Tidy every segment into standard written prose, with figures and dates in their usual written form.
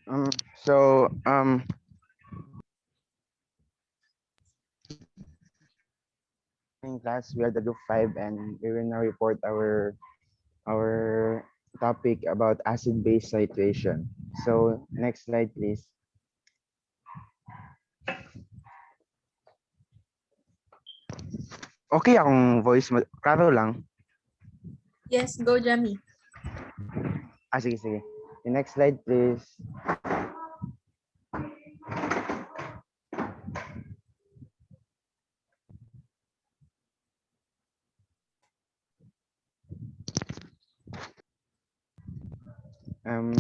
Um, so in class we are the group 5 and we will now report our topic about acid-base titration. So next slide please. Okay akong voice mo, klaro lang. Yes, go Jamie. Sige. The next slide please.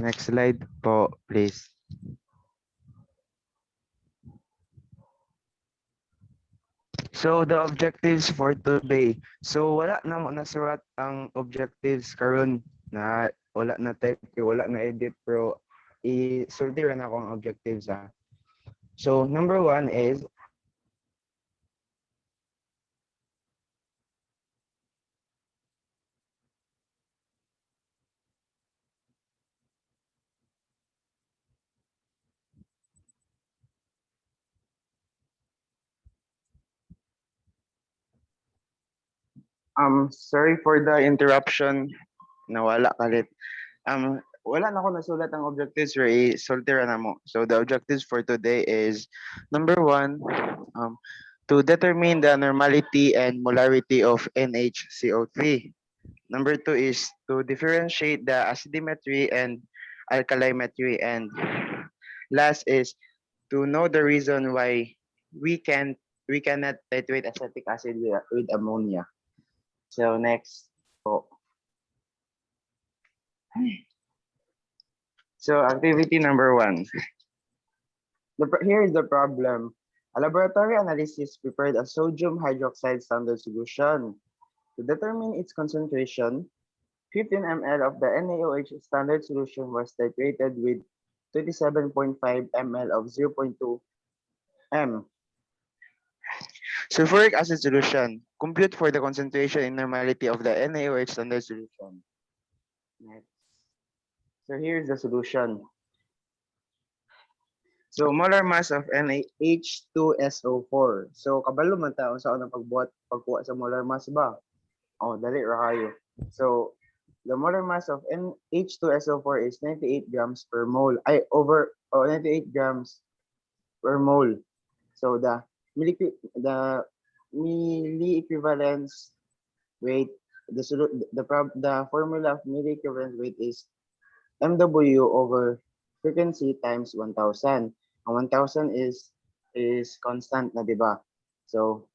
Next slide po please. So the objectives for today. So wala na mo nasurat ang objectives karon na wala na type, wala na edit pero i-sortiran ako ang objectives ha. So number 1 is sorry for the interruption. Nawala kalit. Wala na ako nasulat ang objectives pero i-sortira na mo. So the objectives for today is number 1, to determine the normality and molarity of NHCO3. Number 2 is to differentiate the acidimetry and alkalimetry, and last is to know the reason why we cannot titrate acetic acid with ammonia. So next po. So activity number 1. Here is the problem. A laboratory analysis prepared a sodium hydroxide standard solution. To determine its concentration, 15 ml of the NaOH standard solution was titrated with 27.5 ml of 0.2 m. Sulfuric acid solution. Compute for the concentration and normality of the NaOH standard solution. Next. So here's the solution. So molar mass of NaH2SO4. So kabalo man ta sa unang pagkuha sa molar mass ba? Oh, dali ra kayo. So the molar mass of NH2SO4 is 98 grams per mole. 98 grams per mole. So the milli equivalence weight, the formula of milli equivalence weight is MW over frequency times 1000. Ang 1000 is constant na, di ba? So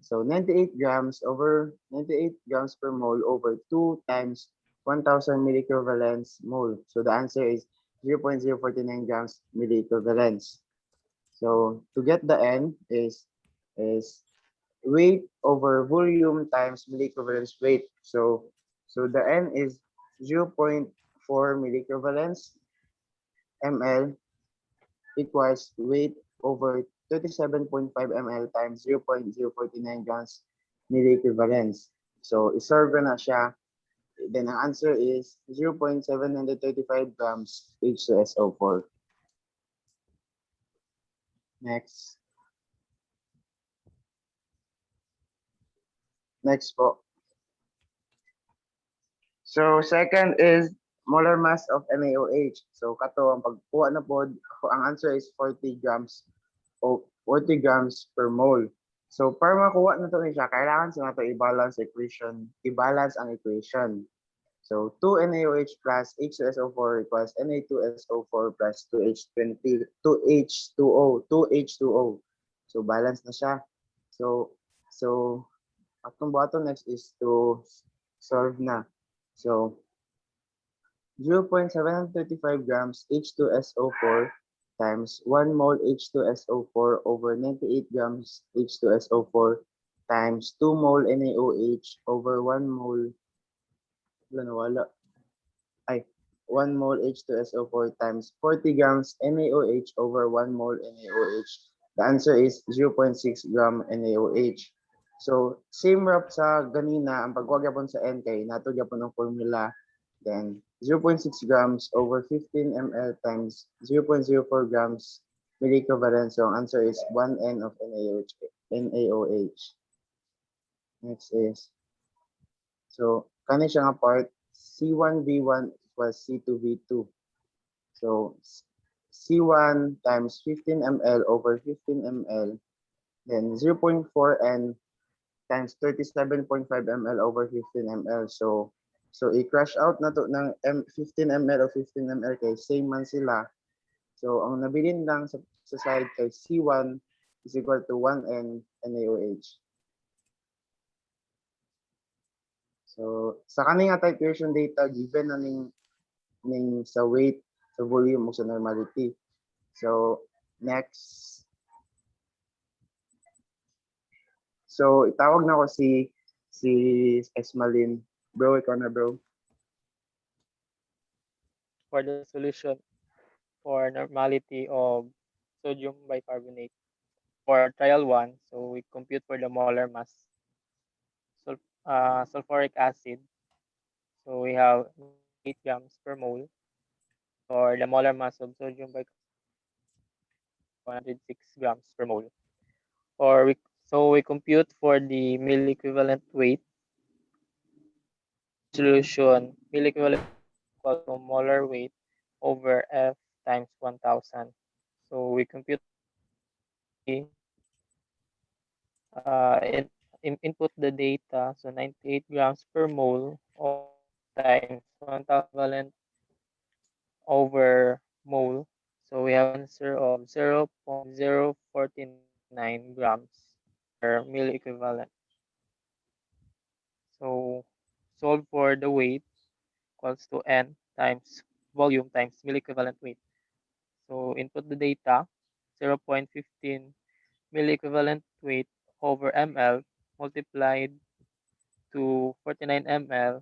98 grams per mole over 2 times 1000 milliequivalents mole. So the answer is 0.049 grams milliequivalents. So to get the N is weight over volume times milliequivalence weight. So the N is 0.4 milliequivalents ml equals weight over 37.5 ml times 0.049 grams milliequivalents. So isolve na siya. Then ang answer is 0.735 grams H2SO4. Next. Next po. So second is molar mass of NaOH. So kato ang pagkuha na po, ang answer is 40 grams per mole. So para makuha na to siya, kailangan sa nato i-balance ang equation. So 2 NaOH plus H2SO4 equals Na2SO4 plus 2H2O. So balance na siya. So atong button next is to solve na. So 0.735 grams H2SO4 times 1 mole H2SO4 over 98 grams H2SO4 times 2 mole NaOH over 1 mole 1 mole H2SO4 times 40 grams NaOH over 1 mole NaOH. The answer is 0.6 gram NaOH. So same rap sa ganina, ang pagwag yapon sa N kay nato yapon ang formula, then 0.6 grams over 15 ml times 0.04 grams milliequivalent. So ang answer is 1 N of NaOH. NaOH. Next is, so kani siya nga part, C1V1 equals C2V2. So C1 times 15 ml over 15 ml, then 0.4 N times 37.5 ml over 15 ml. So i-crush out na to ng 15 ml o 15 ml kay same man sila. So ang nabilin lang sa side kay C1 is equal to 1N NaOH. So sa kaning nga type version data given na ning sa weight, sa volume o sa normality. So next, so itawag na ko si Esmalin. Bro, ikaw na bro. For the solution for normality of sodium bicarbonate for trial 1, so we compute for the molar mass sulfuric acid. So we have 98 grams per mole. For the molar mass of sodium bicarbonate, 106 grams per mole. So we compute for the mill equivalent weight. For the solution, mill equivalent equal to molar weight over F times 1000. So we compute the input the data, so 98 grams per mole of times 1000 over mole. So we have answer of 0.049 grams per mill equivalent. So solve for the weight equals to N times volume times mill equivalent weight. So input the data, 0.15 mill equivalent weight over ml multiplied to 49 ml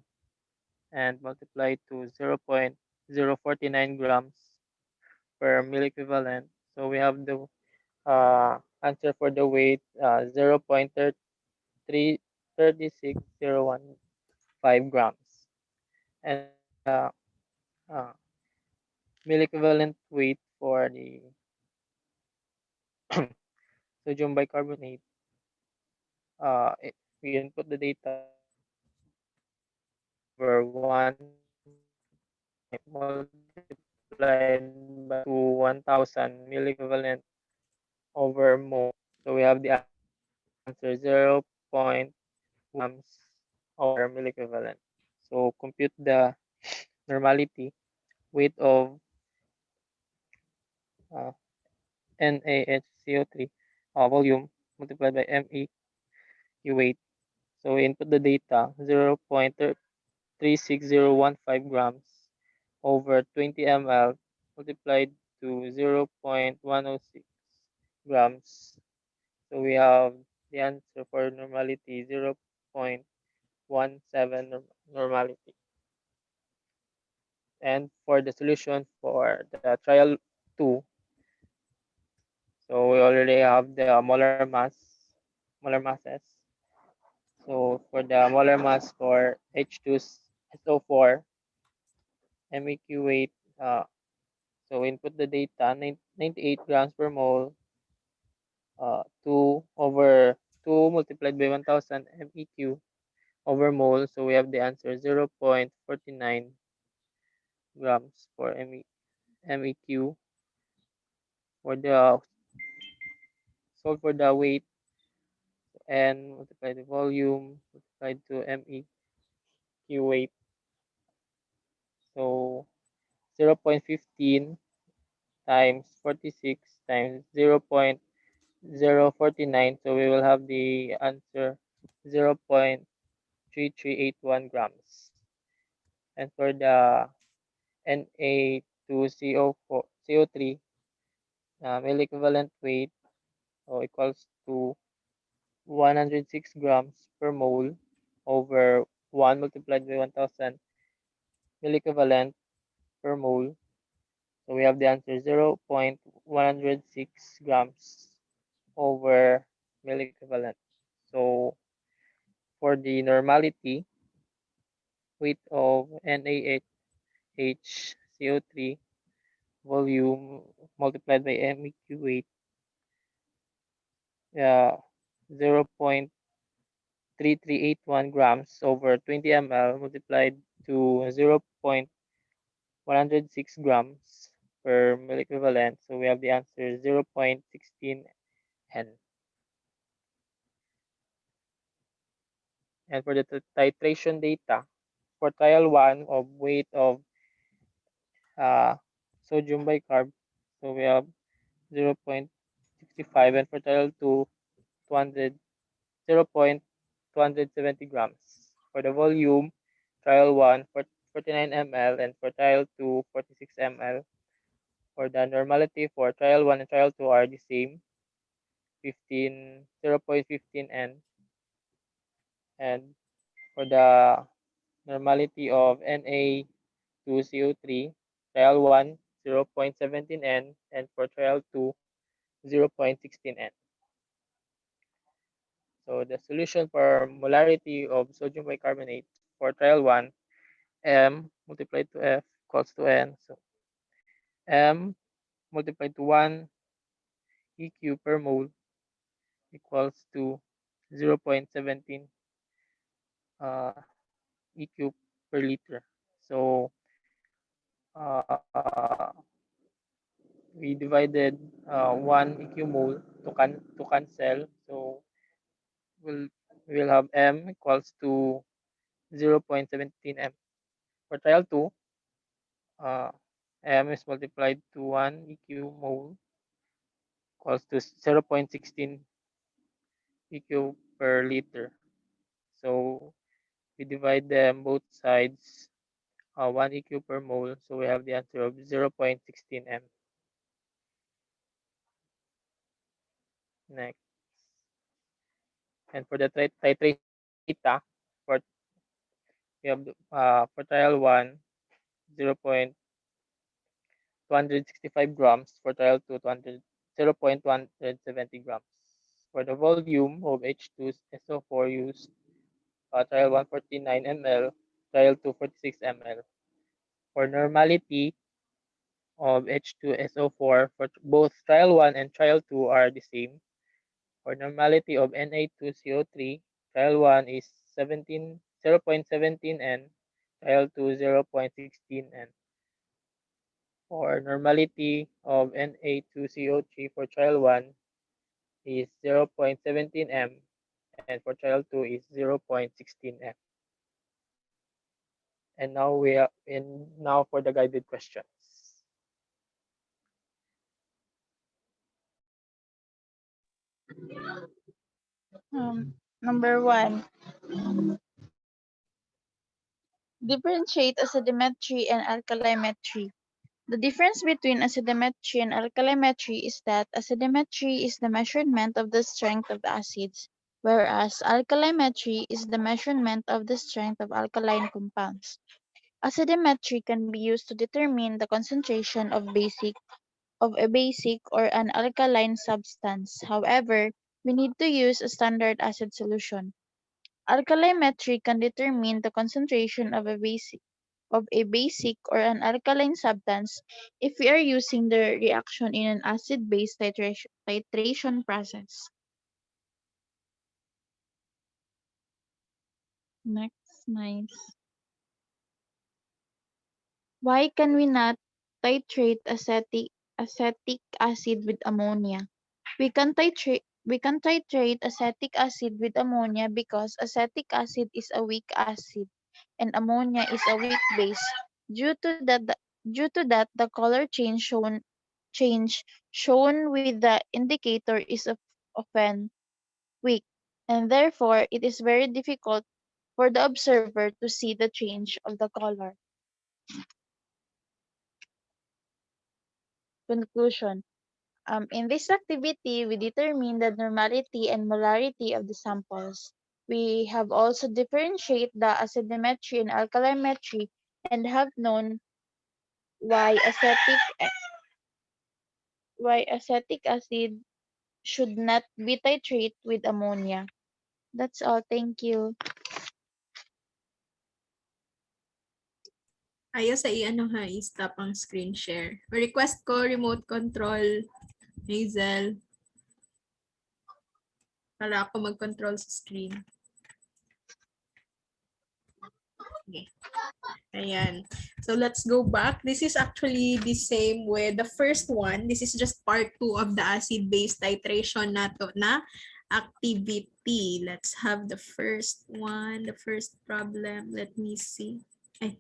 and multiplied to 0.049 grams per mill equivalent. So we have the answer for the weight 0.36015 grams. And for the uh, mill equivalent weight for the sodium bicarbonate, we input the data 98 over 1 multiplied by 1000 milliequivalent over mole. So we have the answer 0.1 grams over milliequivalent. So compute the normality weight of uh, NaHCO3 volume multiplied by MEQ weight. So we input the data 0.36015 grams over 20 ml multiplied to 0.106 grams. So we have the answer for normality 0.17 normality. And for the solution for the trial 2, so we already have the molar masses. So for the molar mass for H2SO4 MEQ weight, so input the data 98 grams per mole, 2 over 2 multiplied by 1000 MEQ over mole. So we have the answer 0.49 grams for MEQ. For the solve for the weight, and multiply the volume multiplied to MEQ weight. So 0.15 times 46 times 0.049. So we will have the answer 0.3381 grams. And for the Na2CO4 CO3 mill equivalent weight, equals to 106 grams per mole over 1 multiplied by 1000 milliequivalent per mole. So we have the answer 0.106 grams over milliequivalent. So for the normality weight of NaHCO3 HCO3 volume multiplied by MEQ weight, 0.3381 grams over 20 ml multiplied to 0.106 grams per milliequivalent. So we have the answer 0.16 N. And for the titration data, for trial 1 of weight of sodium bicarb, so we have 0.65, and for trial 2, 200, 0.270 grams. For the volume, trial 1, 49 ml, and for trial 2, 46 ml. For the normality for trial 1 and trial 2 are the same, 0.15 N. And for the normality of Na2CO3, trial 1, 0.17 N, and for trial 2, 0.16 N. So the solution for molarity of sodium bicarbonate for trial 1, M multiplied to F equals to N. So M multiplied to 1 EQ per mole equals to 0.17 EQ per liter. So we divided 1 EQ mole to cancel. So we'll have M equals to 0.17 M. For trial 2, M is multiplied to 1 EQ mole equals to 0.16 EQ per liter. So we divide them both sides 1 EQ per mole. So we have the answer of 0.16 M. Next. And for the titration data, for we have for trial 1, 0.265 grams. For trial 2, 0.170 grams. For the volume of H2SO4 used, trial 1, 49 ml, trial 2, 46 ml. For normality of H2SO4, for both trial 1 and trial 2 are the same. For normality of Na2CO3, trial 1 is 0.17 N, trial 2 0.16 N. For normality of Na2CO3 for trial 1 is 0.17 M, and for trial 2 is 0.16 M. And now for the guided questions. Number 1. Differentiate acidometry and alkalimetry. The difference between acidometry and alkalimetry is that acidometry is the measurement of the strength of acids, whereas alkalimetry is the measurement of the strength of alkaline compounds. Acidometry can be used to determine the concentration of a basic or an alkaline substance. However, we need to use a standard acid solution. Alkalimetry can determine the concentration of a basic or an alkaline substance if we are using the reaction in an acid-base titration process. Next, nice. Why can we not titrate acetic acid with ammonia? We can titrate acetic acid with ammonia because acetic acid is a weak acid and ammonia is a weak base. Due to that, the color change shown with the indicator is often weak, and therefore it is very difficult for the observer to see the change of the color. Conclusion. In this activity, we determine the normality and molarity of the samples. We have also differentiate the acidometry and alkalimetry and have known why acetic acid should not be titrated with ammonia. That's all. Thank you. Ayos sa i-ano ha, i-stop ang screen share. Request ko remote control, Hazel. Para ako mag-control sa screen. Okay. Ayan. So let's go back. This is actually the same with the first one. This is just part 2 of the acid-base titration nato na activity. Let's have the first one, the first problem. Let me see. Ay,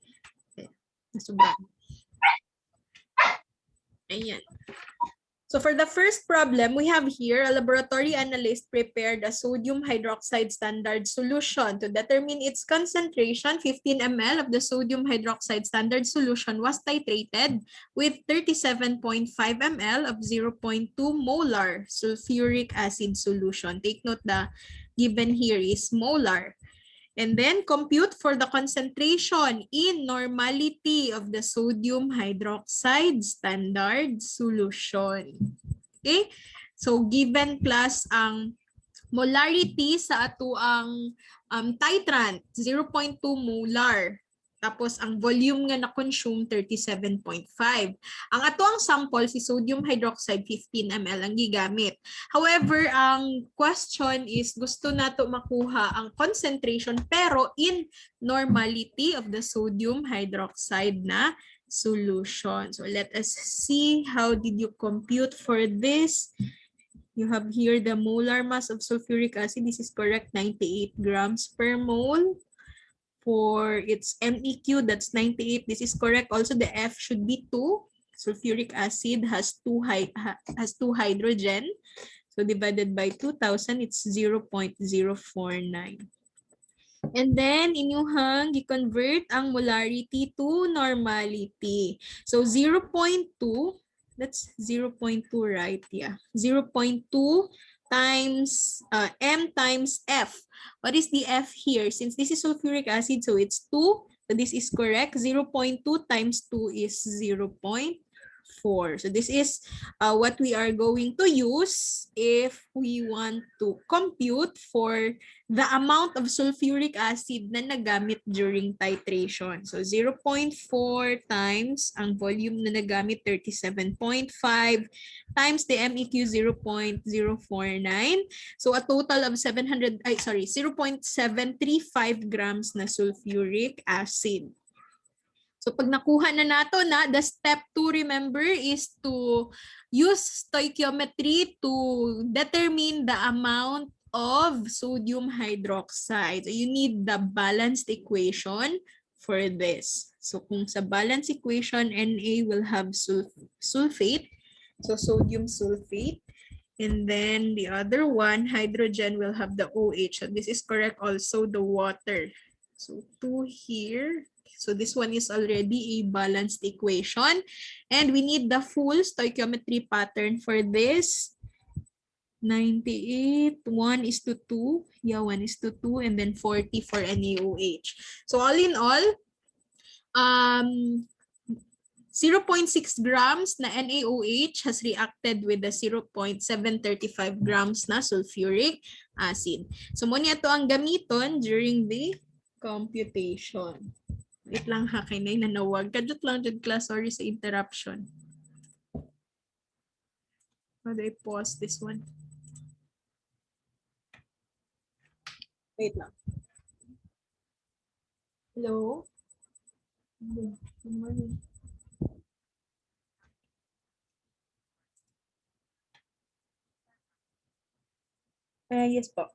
nasubra. Ayan. So for the first problem, we have here a laboratory analyst prepared a sodium hydroxide standard solution. To determine its concentration, 15 ml of the sodium hydroxide standard solution was titrated with 37.5 ml of 0.2 molar sulfuric acid solution. Take note, the given here is molar. And then compute for the concentration in normality of the sodium hydroxide standard solution. Okay? So given class ang molarity sa ato ang titrant, 0.2 molar. Tapos ang volume nga na-consume 37.5. Ang ato ang sample si sodium hydroxide 15 ml ang gigamit. However, ang question is gusto nato makuha ang concentration pero in normality of the sodium hydroxide na solution. So let us see how did you compute for this. You have here the molar mass of sulfuric acid. This is correct, 98 grams per mole. For its MEQ, that's 98. This is correct. Also, the F should be 2. Sulfuric acid has two hydrogen. So divided by 2,000, it's 0.049. And then, inyuhang i-convert ang molarity to normality. So 0.2, that's 0.2, right? Yeah. 0.2 times M times F. What is the F here? Since this is sulfuric acid, so it's 2. So this is correct. 0.2 times 2 is 0.4. So this is what we are going to use if we want to compute for the amount of sulfuric acid na nagamit during titration. So 0.4 times ang volume na nagamit, 37.5, times the MEQ 0.049. So a total of 0.735 grams na sulfuric acid. So pag nakuha na nato na, the step 2, remember, is to use stoichiometry to determine the amount of sodium hydroxide. So you need the balanced equation for this. So kung sa balanced equation, Na will have sulfate, so sodium sulfate. And then the other one, hydrogen, will have the OH. So this is correct also, the water. So 2 here. So this one is already a balanced equation. And we need the full stoichiometry pattern for this. 98, 1:2. Yeah, 1:2. And then 40 for NaOH. So all in all, 0.6 grams na NaOH has reacted with the 0.735 grams na sulfuric acid. So muna ito ang gamiton during the computation. Wait lang ha, kay nay nanawag. Kadot lang dyan class, sorry sa interruption. How do I pause this one? Wait lang. Hello? Good morning. Yes po.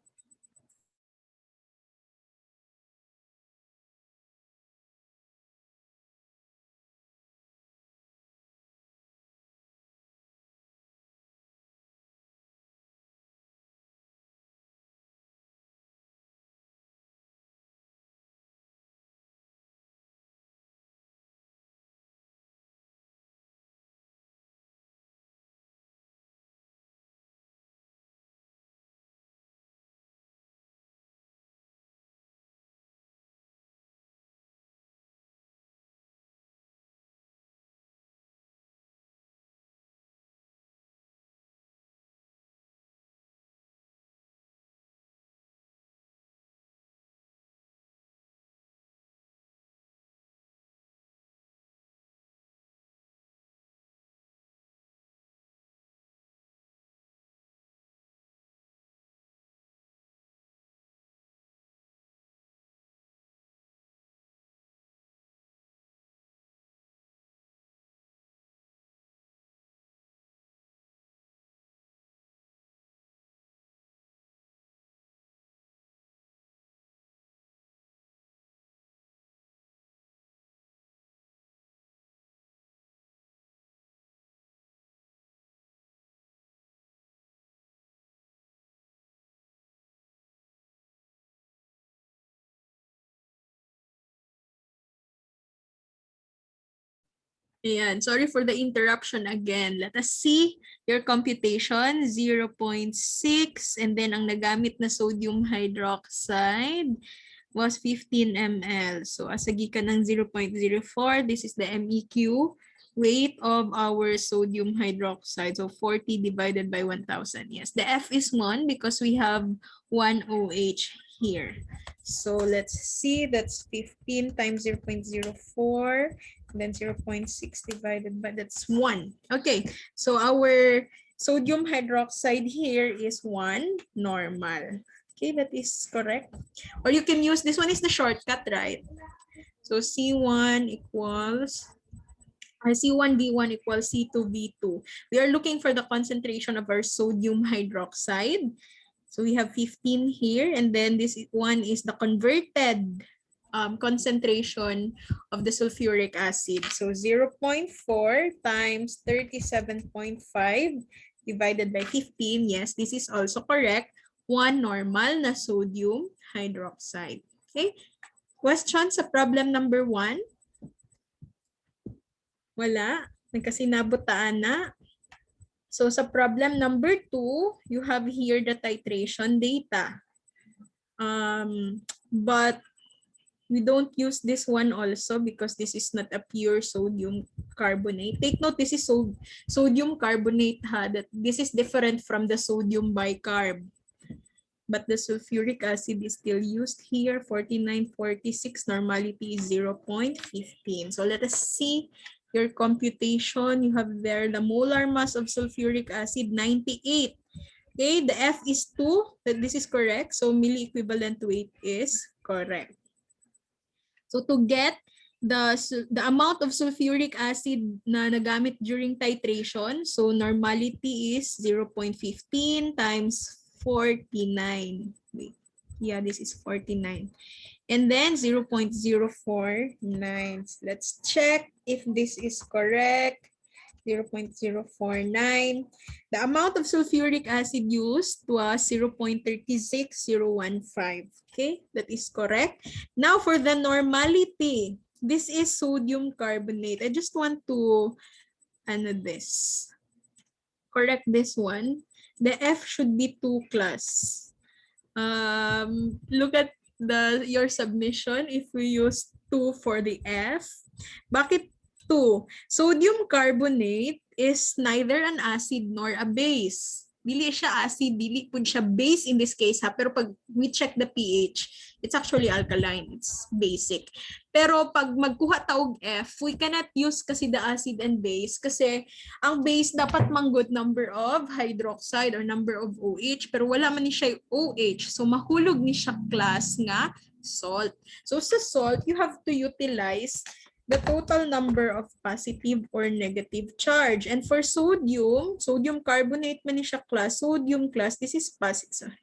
Ayan, sorry for the interruption again. Let us see your computation, 0.6, and then ang nagamit na sodium hydroxide was 15 ml. So, asagikan ng 0.04, this is the MEQ weight of our sodium hydroxide. So, 40 divided by 1,000. Yes, the F is 1 because we have 1 OH here. So, let's see, that's 15 times 0.04. Then 0.6 divided by, that's 1. Okay, so our sodium hydroxide here is 1 normal. Okay, that is correct. Or you can use, this one is the shortcut, right? So C1 equals, or C1V1 equals C2V2. We are looking for the concentration of our sodium hydroxide. So we have 15 here, and then this one is the converted concentration of the sulfuric acid. So 0.4 times 37.5 divided by 15. Yes, this is also correct. 1 normal na sodium hydroxide. Okay. Question sa problem number 1? Wala. Nagkasinabutaan na. So sa problem number 2, you have here the titration data. But we don't use this one also because this is not a pure sodium carbonate. Take note, this is sodium carbonate, that this is different from the sodium bicarb. But the sulfuric acid is still used here, 4946, normality is 0.15. So let us see your computation. You have there the molar mass of sulfuric acid, 98. Okay, the F is 2, that this is correct. So milli-equivalent weight is correct. So to get the amount of sulfuric acid na nagamit during titration, so normality is 0.15 times 49. Wait. Yeah, this is 49. And then 0.049. Let's check if this is correct. 0.049. The amount of sulfuric acid used was 0.36015. Okay, that is correct. Now for the normality, this is sodium carbonate. I just want to correct this one. The F should be 2 class. Look at your submission if we use 2 for the F. Bakit 2? Sodium carbonate is neither an acid nor a base. Dili siya acid, dili pud siya base in this case ha. Pero pag we check the pH, it's actually alkaline, it's basic. Pero pag magkuha ta og F, we cannot use kasi the acid and base kasi ang base dapat manggut number of hydroxide or number of OH, pero wala man ni siya OH. So mahulog ni siya class nga salt. So sa salt, you have to utilize the total number of positive or negative charge. And for sodium, sodium carbonate man ni siya class, sodium class, this is positive. Sorry.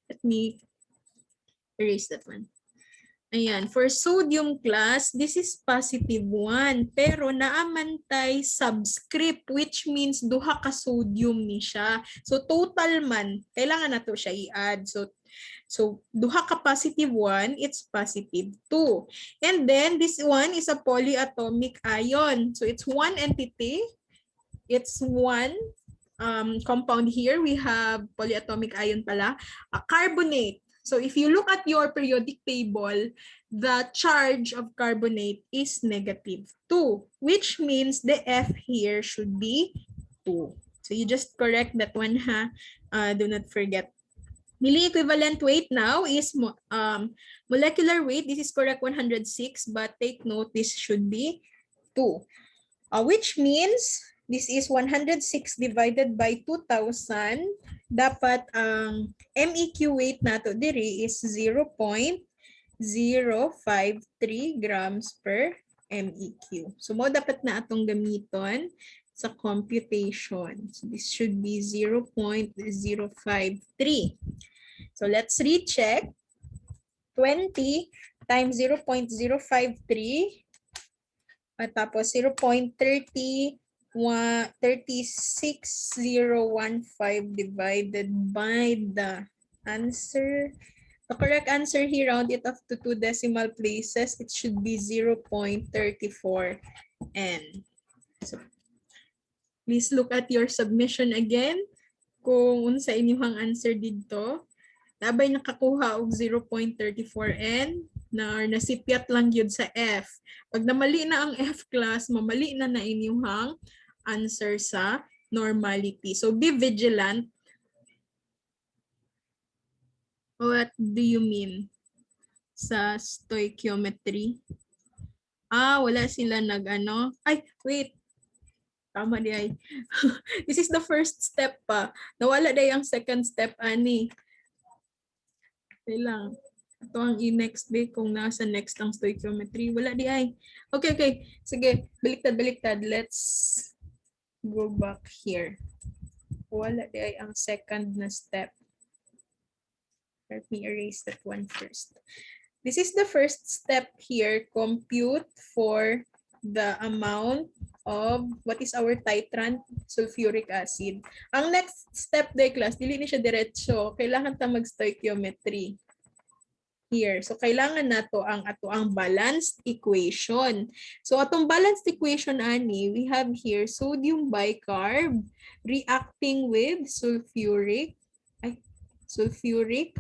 Let me erase that one. Ayan, for sodium class, this is positive 1. Pero naamantay subscript, which means duha ka sodium ni siya. So total man, kailangan na to siya i-add. So duha ka positive 1, it's positive 2. And then this one is a polyatomic ion. So it's one entity. It's one compound here. We have polyatomic ion pala, a carbonate. So if you look at your periodic table, the charge of carbonate is negative 2, which means the F here should be 2. So you just correct that one, ha? Do not forget. Milli-equivalent weight now is molecular weight. This is correct, 106, but take note, this should be 2. Which means this is 106 divided by 2,000. Dapat ang MEQ weight nato diri is 0.053 grams per MEQ. So mo dapat na atong gamiton sa computation. So this should be 0.053. So let's recheck. 20 times 0.053 at tapos 0.36015 divided by the answer. The correct answer here, round it up to 2 decimal places. It should be 0.34 N. So, please look at your submission again kung unsa inyong answer dito. Nabay nakakuha og 0.34 N na nasipyat lang yun sa F. Pag namali na ang F class, mamali na na inyong answer sa normality. So be vigilant. What do you mean sa stoichiometry? Wala sila nag-ano. Ay, wait. Tama di ay. This is the first step pa. Nawala day ang second step, ani. Lang. Ito ang i-next day kung nasa next ang stoichiometry. Wala di ay. Okay, okay. Sige, baliktad. Let's go back here. Wala di ay ang second na step. Let me erase that one first. This is the first step here. Compute for the amount of what is our titrant sulfuric acid. Ang next step day class, dili ni siya diretso. Kailangan ta mag-stoichiometry. Here. So, kailangan nato ang balanced equation. So, atong balanced equation, ani, we have here sodium bicarb reacting with sulfuric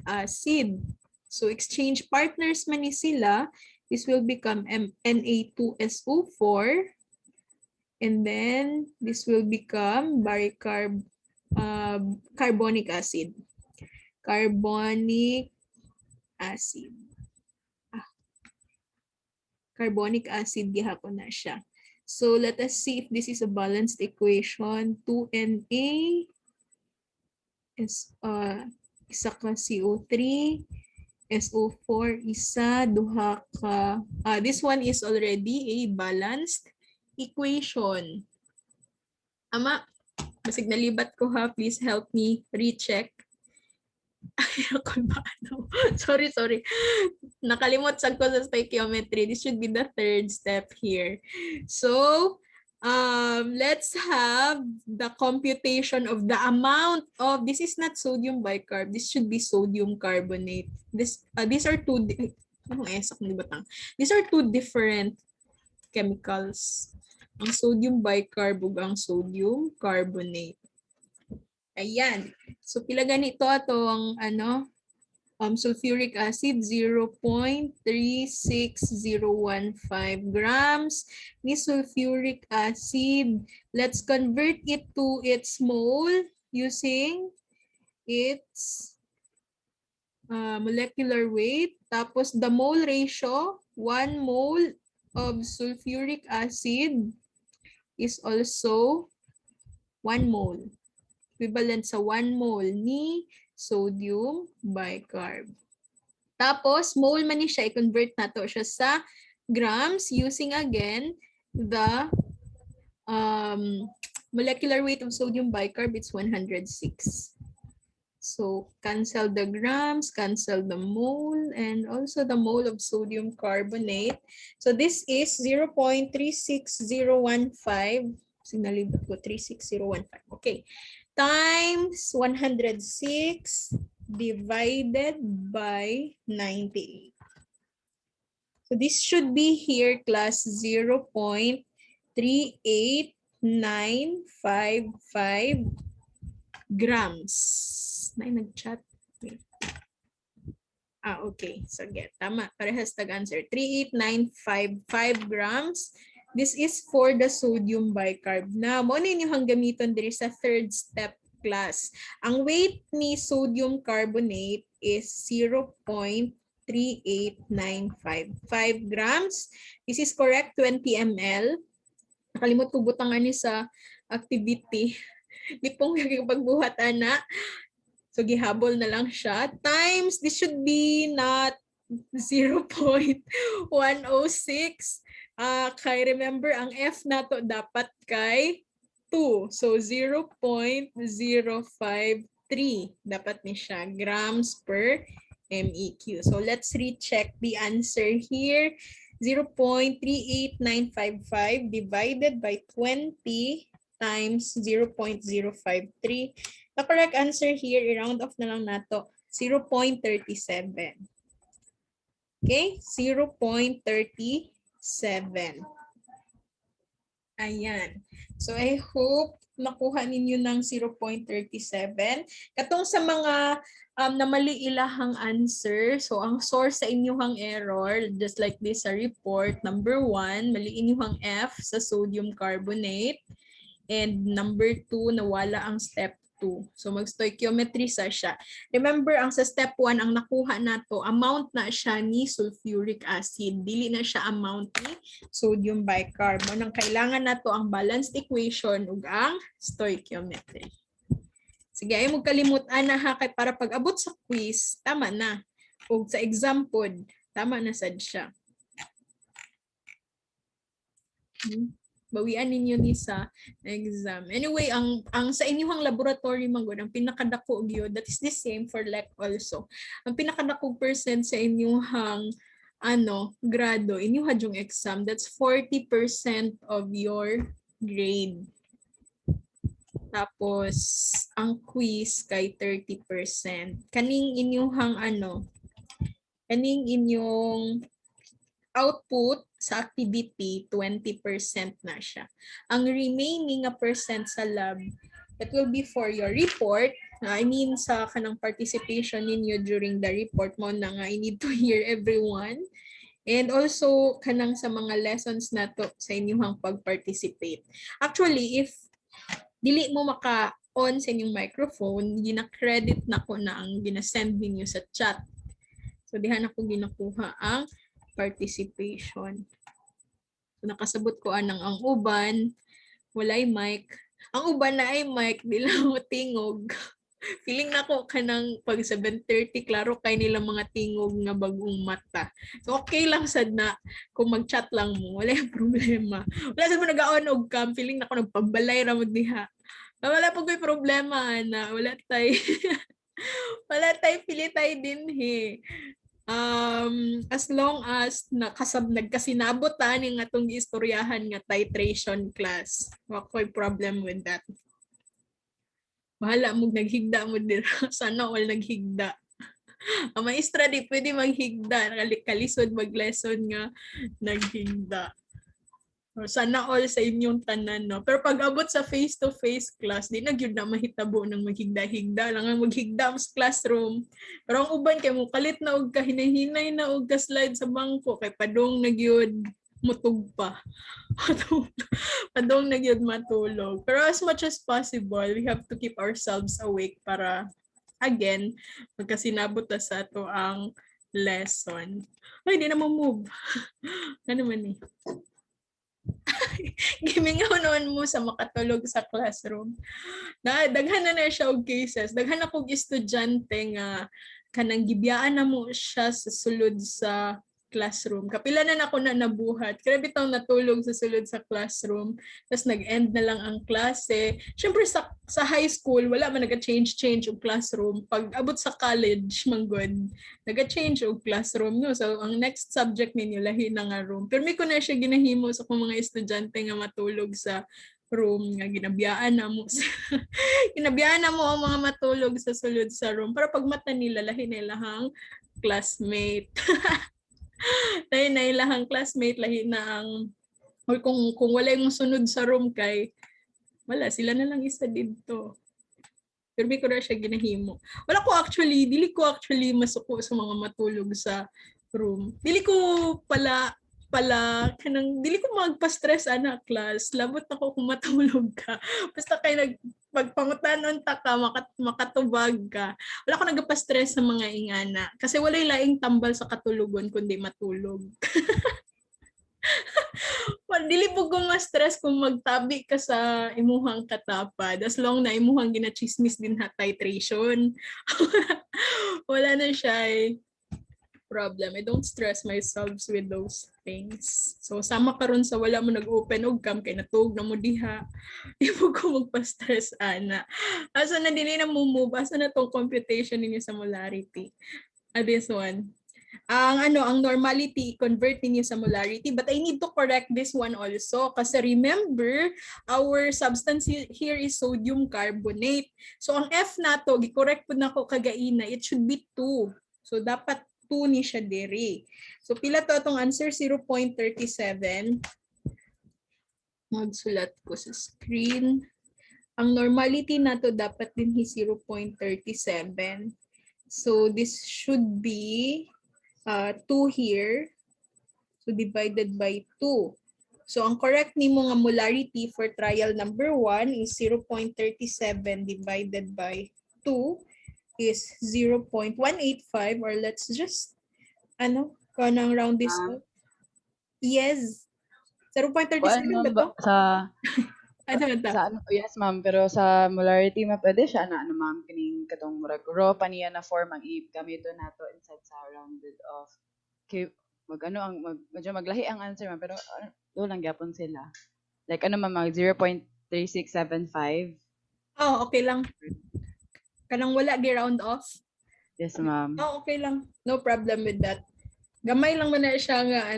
acid. So, exchange partners man ni sila. This will become Na2SO4. And then, this will become carbonic acid. Carbonic acid gihapon na siya. So let us see if this is a balanced equation. 2Na is isa ka CO3, SO4 isa, duha ka this one is already a balanced equation. Ama, basig nalibat ko ha, please help me recheck. Sorry. Nakalimot sa ko sa stoichiometry. This should be the third step here. So, let's have the computation of the amount of, this is not sodium bicarb. This should be sodium carbonate. These are two, these are two different chemicals. Ang sodium bicarb ug ang sodium carbonate. Ayan. So, pila ganito atong sulfuric acid, 0.36015 grams. Ni sulfuric acid, let's convert it to its mole using its molecular weight. Tapos, the mole ratio, 1 mole of sulfuric acid is also 1 mole. Equivalent sa 1 mole ni sodium bicarb. Tapos, mole man ni siya, i-convert nato siya sa grams using again the molecular weight of sodium bicarb, it's 106. So, cancel the grams, cancel the mole, and also the mole of sodium carbonate. So, this is 0.36015. Sinalibot ko, 36015. Okay. Times 106 divided by 98. So this should be here, class, 0.38955 grams. May nag-chat. Okay. So, tama. Parehas tag-answer. 38955 grams. This is for the sodium bicarb. Na mo ninyong gamiton diri sa third step class. Ang weight ni sodium carbonate is 0.38955 grams. This is correct, 20 ml. Nakalimot ko butangan ni sa activity. Di pong pagbuhat ana. So gihabol na lang siya. Times, this should be not 0.106. Kay remember, ang F nato dapat kay 2. So, 0.053 dapat ni siya grams per MEQ. So, let's recheck the answer here. 0.38955 divided by 20 times 0.053. The correct answer here, i-round off na lang nato, 0.37. Okay, 0.37. Ayan. So I hope nakuha ninyo ng 0.37. Katong sa mga na mali ilahang answer, so ang source sa inyong error, just like this sa report, number 1, mali inyong F sa sodium carbonate. And number 2, nawala ang step 2. So mag-stoichiometry sa siya. Remember, ang sa step 1, ang nakuha nato, amount na siya ni sulfuric acid. Dili na siya amount ni sodium bicarbonate. Ang kailangan nato ang balanced equation ug ang stoichiometry. Sige, ay mo kalimutan na ha, kay para pag abot sa quiz, tama na. Ug sa exam pod, tama na sad siya. Bawian ninyo ni sa exam. Anyway, ang sa inyong laboratory manggod, ang pinakadako gyud, that is the same for LEC also. Ang pinakadako percent sa inyong grado, inyong yung exam, that's 40% of your grade. Tapos ang quiz kay 30%. Kaning inyong output sa activity, 20% na siya. Ang remaining percent sa lab, that will be for your report. I mean, sa kanang participation ninyo during the report mo na nga, I need to hear everyone. And also, kanang sa mga lessons na to sa inyong pag-participate. Actually, if dili mo maka-on sa inyong microphone, gina-credit na ko na ang ginasend ninyo sa chat. So, dihan ako ginakuha ang participation. So, nakasabot ko ang uban, walay mic. Ang uban na ay mic, di lang mo tingog. Feeling na ko kanang pag 7:30, klaro kay nila mga tingog nga bagong mata. So, okay lang sad na kung mag-chat lang mo, wala yung problema. Wala sad mo nag-on og cam, feeling na ko nagpabalay ra mo diha. Wala po ko'y problema, na wala tay wala tay pilitay din he. As long as nagkasinabot ng atong istoryahan nga titration class. Wa ko'y problem with that. Bahala mo naghigda mo din. Sana all naghigda. Ang maestra di pwede maghigda. Kalisod mag-lesson nga naghigda. Sana all sa inyong tanan, no? Pero pag abot sa face-to-face class, di na gyud na mahitabo ng maghigda-higda lang ang maghigda sa classroom. Pero ang uban kay mo kalit na og kahinahinay na og ka-slide sa bangko kay padong na gyud mutug pa. Padong na gyud matulog. Pero as much as possible, we have to keep ourselves awake para again magkasinabot ta sa ato ang lesson. Ay, di na mo-move. Ano man eh. Gimingaw noon mo sa makatulog sa classroom. Daghan na siya og cases. Daghan akong estudyante nga kanang gibiyaan na mo siya sa sulod sa classroom. Kapila na ako na nabuhat. Grabe tong natulog sa sulod sa classroom. Tapos nag-end na lang ang klase. Siyempre sa high school, wala man naga-change og classroom. Pag abot sa college, manggod, naga-change og classroom nyo. So, ang next subject ninyo, lahi na nga room. Pero may ko na siya ginahimo sa mga estudyante nga matulog sa room nga ginabiyaan na mo ginabiyaan na mo ang mga matulog sa sulod sa room para pag mata nila lahi na ilahang classmate. Lahi na ilahang classmate, lahi na ang or kung wala yung sunod sa room kay wala sila na lang isa dito. Pero may ko na siya ginahimo. Dili ko actually masuko sa mga matulog sa room. Dili ko dili ko magpa-stress ana class. Labot ako kung matulog ka. Basta kay pagpangutanon ta ka, makatubag ka. Wala ko nagpa-stress sa mga ingana. Kasi walay laing tambal sa katulugon kundi matulog. Dili po ko ma-stress kung magtabi ka sa imuhang katapad. As long na imuhang ginachismis din titration. Wala na siya problem. I don't stress myself with those things. So, sama karon sa wala mo nag-open og cam kay natug na mo diha. Ibo ko magpa-stress ana. Asa na dili na mo move, asa na tong computation ninyo sa molarity. This one. Ang normality convert ninyo sa molarity, but I need to correct this one also kasi remember our substance here is sodium carbonate. So ang F nato gi-correct pud nako kagaina, it should be 2. So dapat 2 ni siya diri. So pila to atong answer? 0.37. Magsulat ko sa screen. Ang normality na to dapat din 0.37. So this should be 2 here. So divided by 2. So ang correct nimo nga molarity for trial number 1 is 0.37 divided by 2 is 0.185, or let's just kanang round this up. Yes. 0.37 Kuan, ba to? Ano ba to? sa ano, yes ma'am, pero sa molarity ma pwede siya na ano ma'am kining katong murag raw pa niya na form ang gamiton nato inside sa rounded off. Okay, medyo maglahi ang answer ma'am, pero do lang gyapon sila. Like ano ma'am, 0.3675. Oh, okay lang. Kanang wala gi-round off. Yes ma'am. Oh, okay lang. No problem with that. Gamay lang man na siya nga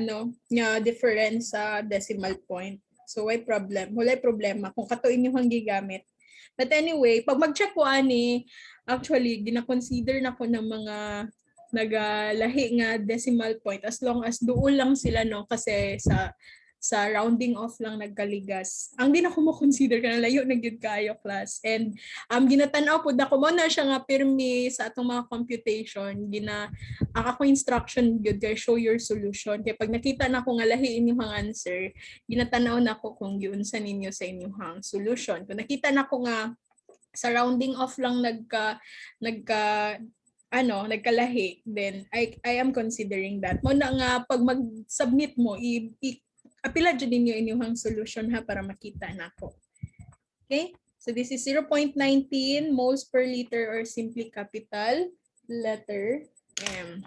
nga difference sa decimal point. So why problem? Walay problema kung kato inyong gigamit. But anyway, pag mag-check ko ani, actually gina-consider na ko ng mga nagalahi nga decimal point as long as duol lang sila kasi sa rounding off lang nagkaligas. Ang di na ko mo consider kana layo na gyud kaayo class. And ginatanaw pud nako mo na siya nga pirmi sa atong mga computation, ako instruction gyud kay show your solution. Kay pag nakita na ko nga lahi inyong answer, ginatanaw na ko kung giunsa ninyo sa inyong solution. Kung nakita na ko nga sa rounding off lang nagkalahi, then I am considering that. Mo na nga pag mag-submit mo, apila dyan ninyo inyong solution para makita na ko. Okay? So this is 0.19 moles per liter or simply capital letter M.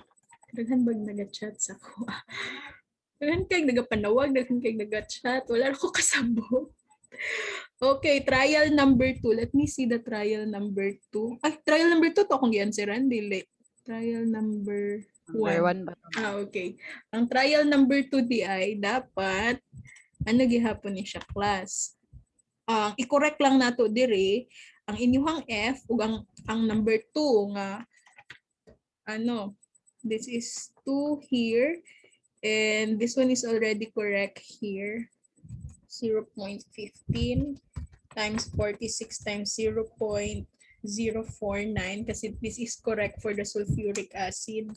Daghan bag naga-chat sa ko. Daghan kay nagapanawag, daghan kay naga-chat. Wala ako kasabot. Okay, trial number 2. Let me see the trial number 2. Trial number 2 to akong gi-answeran, dili. Trial number 1. Okay. Ang trial number 2 di ay dapat gihapon ni siya class. I-correct lang nato dire ang inyuhang F ug ang number 2 nga this is 2 here and this one is already correct here. 0.15 times 46 times 0.049 kasi this is correct for the sulfuric acid.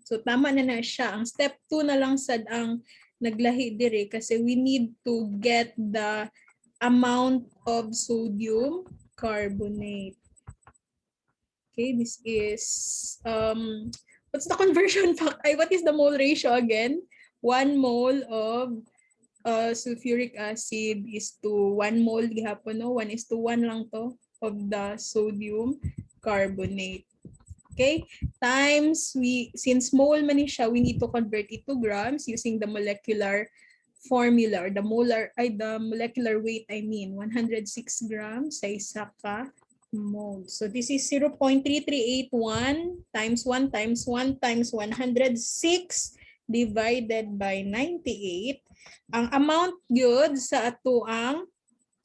So tama na siya. Ang step 2 na lang sad ang naglahi dire kasi we need to get the amount of sodium carbonate. Okay, this is what's the conversion factor? What is the mole ratio again? 1 mole of sulfuric acid is to 1 mole gihapon 1:1 lang to of the sodium carbonate. Okay, times since mole man siya, we need to convert it to grams using the molecular formula or the molecular weight, 106 grams sa isa ka mole. So this is 0.3381 times 1 times 1 times 106 divided by 98. Ang amount gyud sa ato ang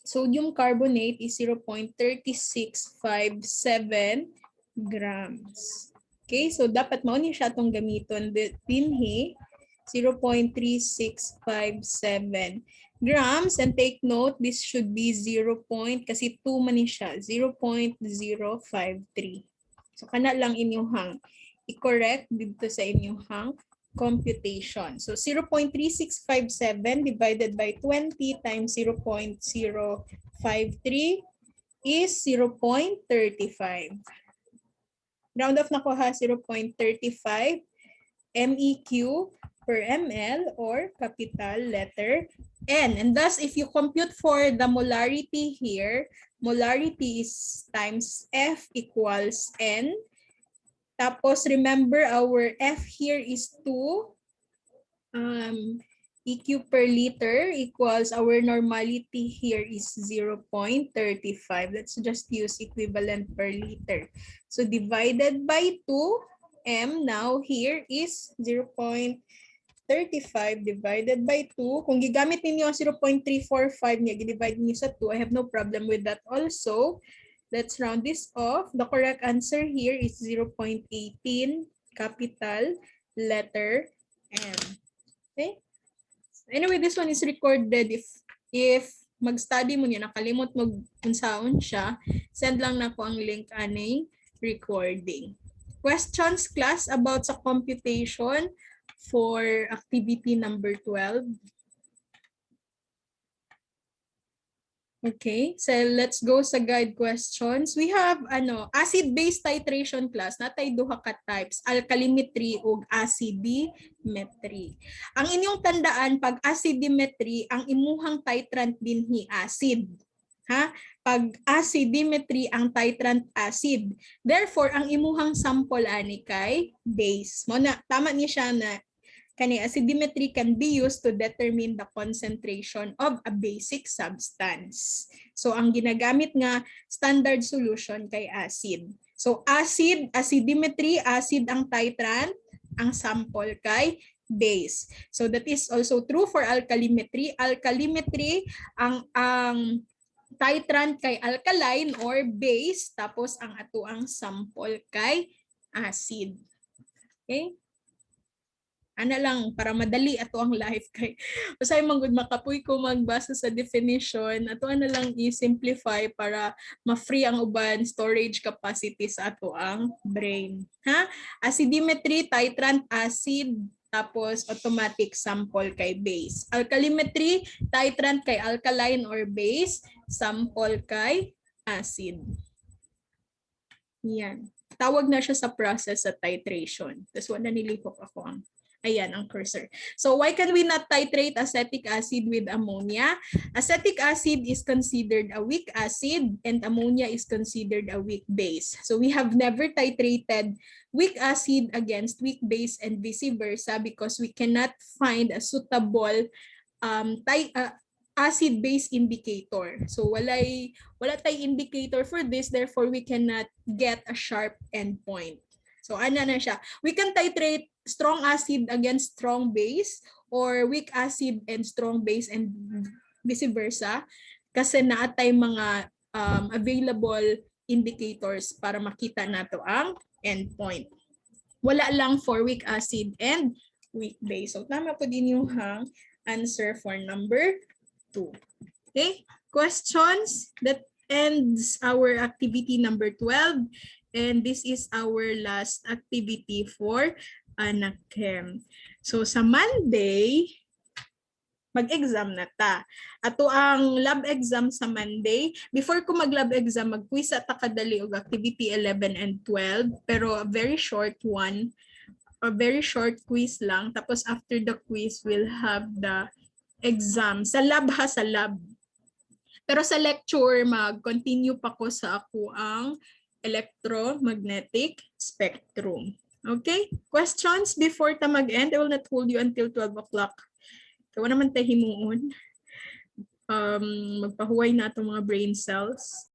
sodium carbonate is 0.3657 grams. Okay, so dapat mao ni siya atong gamiton dinhi 0.3657 grams, and take note this should be 0. Kasi 2 man ni siya, 0.053. So kana lang inyong i-correct dito sa inyong computation. So 0.3657 divided by 20 times 0.053 is 0.35. Round off na ko 0.35 MEQ per ml or capital letter N. And thus, if you compute for the molarity here, molarity is times F equals N. Tapos, remember our F here is 2. EQ per liter equals our normality here is 0.35. Let's just use equivalent per liter. So divided by 2, M now here is 0.35 divided by 2. Kung gigamit ninyo ang 0.345 niya, i-divide niyo sa 2, I have no problem with that also. Let's round this off. The correct answer here is 0.18 capital letter M. Okay? Anyway, this one is recorded if mag-study mo niya, nakalimot mo unsaon siya, send lang na ko ang link aning recording. Questions, class, about sa computation for activity number 12? Okay, so let's go sa guide questions. We have acid-base titration class, natay duha ka types, alkalimetry ug acidimetry. Ang inyong tandaan pag acidimetry, ang imuhang titrant dinhi acid. Ha? Pag acidimetry, ang titrant acid. Therefore, ang imuhang sample ani kay base. Mo na tama ni siya na kani acidimetry can be used to determine the concentration of a basic substance. So ang ginagamit nga standard solution kay acid. So acid, acidimetry, acid ang titrant, ang sample kay base. So that is also true for alkalimetry. Alkalimetry ang titrant kay alkaline or base, tapos ang ato ang sample kay acid. Okay? Ana lang para madali ato ang life kay usay man gud makapuy ko magbasa sa definition, ato na lang i-simplify para ma-free ang uban storage capacity sa ato ang brain. Ha? Acidimetry, titrant acid, tapos automatic sample kay base. Alkalimetry, titrant kay alkaline or base, sample kay acid. Yan. Tawag na siya sa process sa titration. Tapos wala nilihok ako ang ayan ang cursor. So why can we not titrate acetic acid with ammonia? Acetic acid is considered a weak acid and ammonia is considered a weak base. So we have never titrated weak acid against weak base and vice versa because we cannot find a suitable acid-base indicator. So wala tay indicator for this, therefore we cannot get a sharp endpoint. So ana na siya. We can titrate strong acid against strong base or weak acid and strong base and vice versa kasi naatay mga available indicators para makita nato ang endpoint. Wala lang for weak acid and weak base. So tama po din yung answer for number 2. Okay? Questions? That ends our activity number 12. And this is our last activity for Anachem. So sa Monday, mag-exam na ta. Ato ang lab exam sa Monday. Before ko mag-lab exam, mag-quiz at kadali og activity 11 and 12. Pero a very short one. A very short quiz lang. Tapos after the quiz, we'll have the exam. Sa lab ha, sa lab. Pero sa lecture, mag-continue pa ko sa ako ang electromagnetic spectrum. Okay? Questions before ta mag-end? I will not hold you until 12 o'clock. Kawa naman tayo himuon. Magpahuway na itong mga brain cells.